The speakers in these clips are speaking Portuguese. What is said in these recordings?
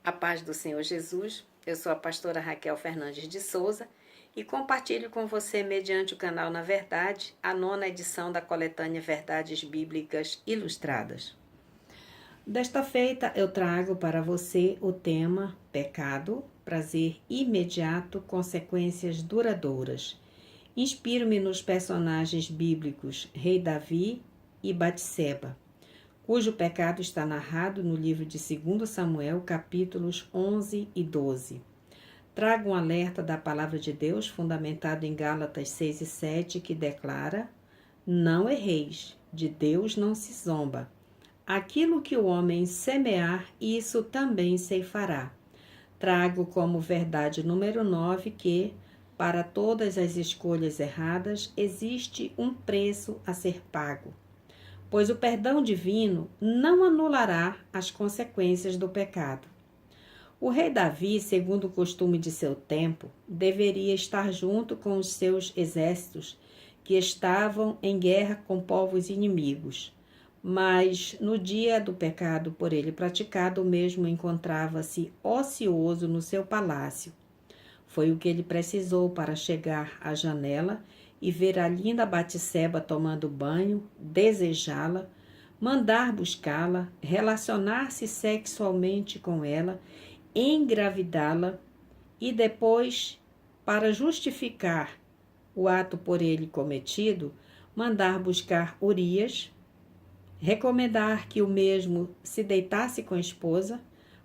A paz do Senhor Jesus, eu sou a pastora Raquel Fernandes de Souza e compartilho com você, mediante o canal Na Verdade, a 9ª edição da coletânea Verdades Bíblicas Ilustradas. Desta feita, eu trago para você o tema Pecado, Prazer Imediato, Consequências Duradouras. Inspiro-me nos personagens bíblicos Rei Davi e Batseba, cujo pecado está narrado no livro de 2 Samuel, capítulos 11 e 12. Trago um alerta da palavra de Deus, fundamentado em Gálatas 6 e 7, que declara: não erreis, de Deus não se zomba. Aquilo que o homem semear, isso também ceifará. Trago como verdade número 9 que, para todas as escolhas erradas, existe um preço a ser pago, pois o perdão divino não anulará as consequências do pecado. O rei Davi, segundo o costume de seu tempo, deveria estar junto com os seus exércitos que estavam em guerra com povos inimigos. Mas, no dia do pecado por ele praticado, o mesmo encontrava-se ocioso no seu palácio. Foi o que ele precisou para chegar à janela e ver a linda Batseba tomando banho, desejá-la, mandar buscá-la, relacionar-se sexualmente com ela, engravidá-la e depois, para justificar o ato por ele cometido, mandar buscar Urias, recomendar que o mesmo se deitasse com a esposa,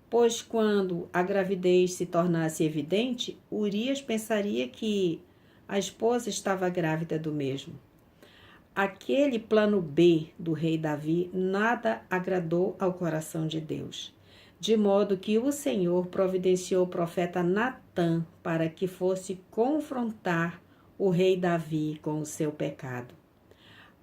pois quando a gravidez se tornasse evidente, Urias pensaria que a esposa estava grávida do mesmo. Aquele plano B do rei Davi nada agradou ao coração de Deus, de modo que o Senhor providenciou o profeta Natã para que fosse confrontar o rei Davi com o seu pecado.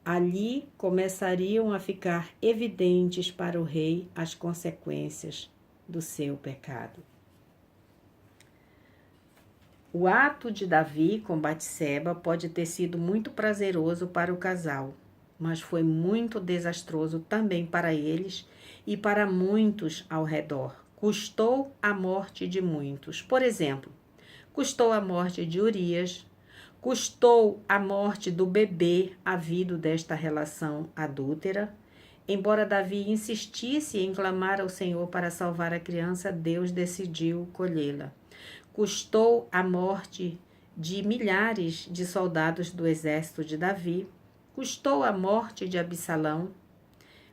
Ali começariam a ficar evidentes para o rei as consequências do seu pecado. O ato de Davi com Batseba pode ter sido muito prazeroso para o casal, mas foi muito desastroso também para eles e para muitos ao redor. Custou a morte de muitos. Por exemplo, custou a morte de Urias, custou a morte do bebê havido desta relação adúltera. Embora Davi insistisse em clamar ao Senhor para salvar a criança, Deus decidiu colhê-la. Custou a morte de milhares de soldados do exército de Davi, custou a morte de Absalão,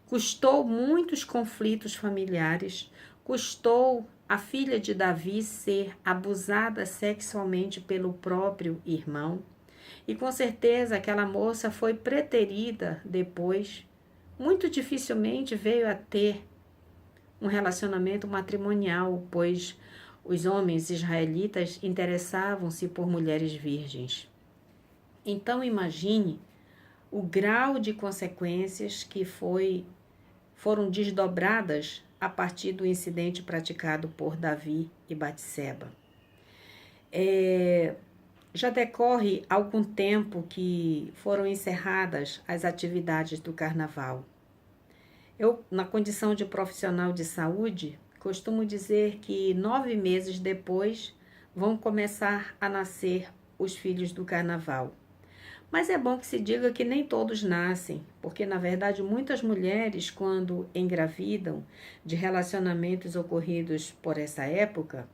custou muitos conflitos familiares, custou a filha de Davi ser abusada sexualmente pelo próprio irmão, e com certeza aquela moça foi preterida depois. Muito dificilmente veio a ter um relacionamento matrimonial, pois os homens israelitas interessavam-se por mulheres virgens. Então imagine o grau de consequências que foram desdobradas a partir do incidente praticado por Davi e Batseba. Já decorre algum tempo que foram encerradas as atividades do carnaval. Eu, na condição de profissional de saúde, costumo dizer que 9 meses depois vão começar a nascer os filhos do carnaval. Mas é bom que se diga que nem todos nascem, porque na verdade muitas mulheres, quando engravidam de relacionamentos ocorridos por essa época,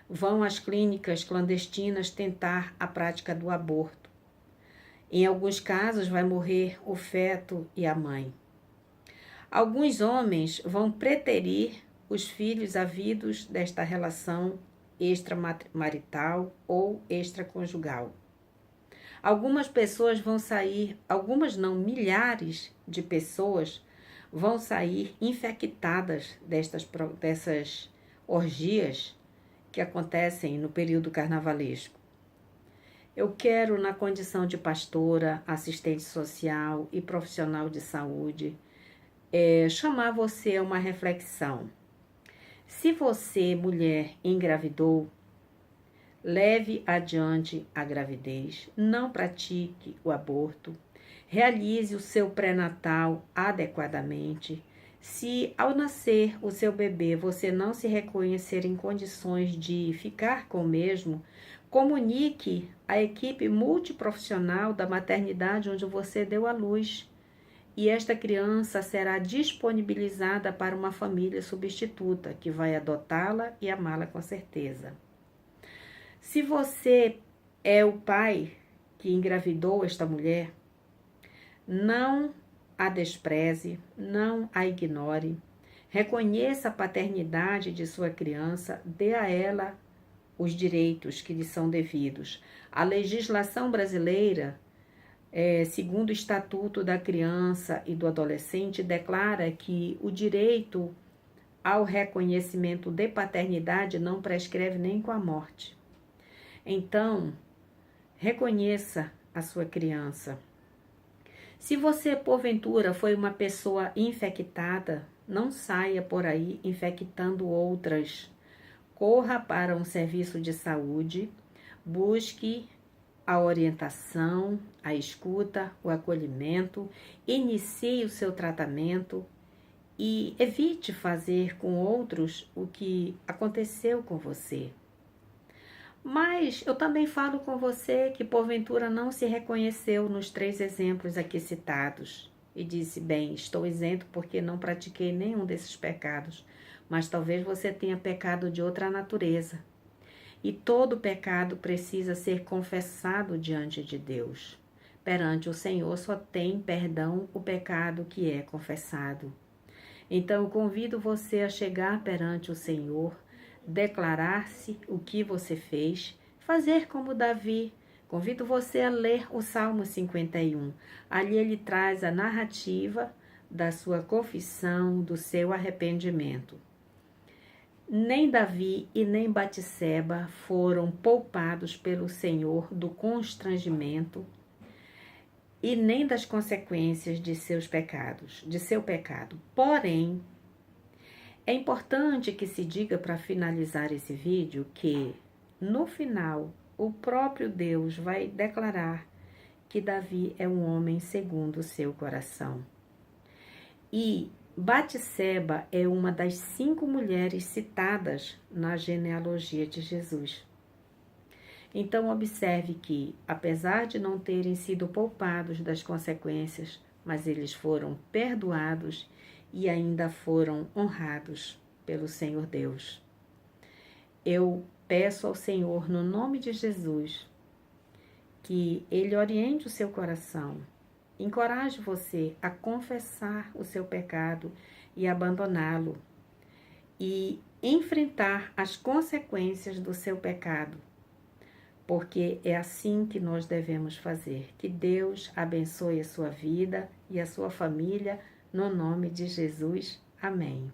vão às clínicas clandestinas tentar a prática do aborto. Em alguns casos vai morrer o feto e a mãe. Alguns homens vão preterir os filhos havidos desta relação extramarital ou extraconjugal. Algumas pessoas vão sair, algumas não, milhares de pessoas vão sair infectadas dessas orgias que acontecem no período carnavalesco. Eu quero, na condição de pastora, assistente social e profissional de saúde, chamar você a uma reflexão. Se você, mulher, engravidou, leve adiante a gravidez, não pratique o aborto, realize o seu pré-natal adequadamente, Se ao nascer o seu bebê você não se reconhecer em condições de ficar com o mesmo, comunique à equipe multiprofissional da maternidade onde você deu à luz, e esta criança será disponibilizada para uma família substituta que vai adotá-la e amá-la com certeza. Se você é o pai que engravidou esta mulher, não a despreze, não a ignore. Reconheça a paternidade de sua criança, dê a ela os direitos que lhe são devidos. A legislação brasileira, segundo o Estatuto da Criança e do Adolescente, declara que o direito ao reconhecimento de paternidade não prescreve nem com a morte. Então, reconheça a sua criança. Se você, porventura, foi uma pessoa infectada, não saia por aí infectando outras. Corra para um serviço de saúde, busque a orientação, a escuta, o acolhimento, inicie o seu tratamento e evite fazer com outros o que aconteceu com você. Mas eu também falo com você que porventura não se reconheceu nos 3 exemplos aqui citados e disse, bem, estou isento porque não pratiquei nenhum desses pecados, mas talvez você tenha pecado de outra natureza. E todo pecado precisa ser confessado diante de Deus. Perante o Senhor só tem perdão o pecado que é confessado. Então eu convido você a chegar perante o Senhor, declarar-se o que você fez, fazer como Davi. Convido você a ler o Salmo 51. Ali ele traz a narrativa da sua confissão, do seu arrependimento. Nem Davi e nem Batseba foram poupados pelo Senhor do constrangimento e nem das consequências de seus pecados, de seu pecado. Porém, é importante que se diga para finalizar esse vídeo que, no final, o próprio Deus vai declarar que Davi é um homem segundo o seu coração. E Batseba é uma das 5 mulheres citadas na genealogia de Jesus. Então observe que, apesar de não terem sido poupados das consequências, mas eles foram perdoados e ainda foram honrados pelo Senhor Deus. Eu peço ao Senhor, no nome de Jesus, que Ele oriente o seu coração, encoraje você a confessar o seu pecado e abandoná-lo e enfrentar as consequências do seu pecado, porque é assim que nós devemos fazer. Que Deus abençoe a sua vida e a sua família, no nome de Jesus. Amém.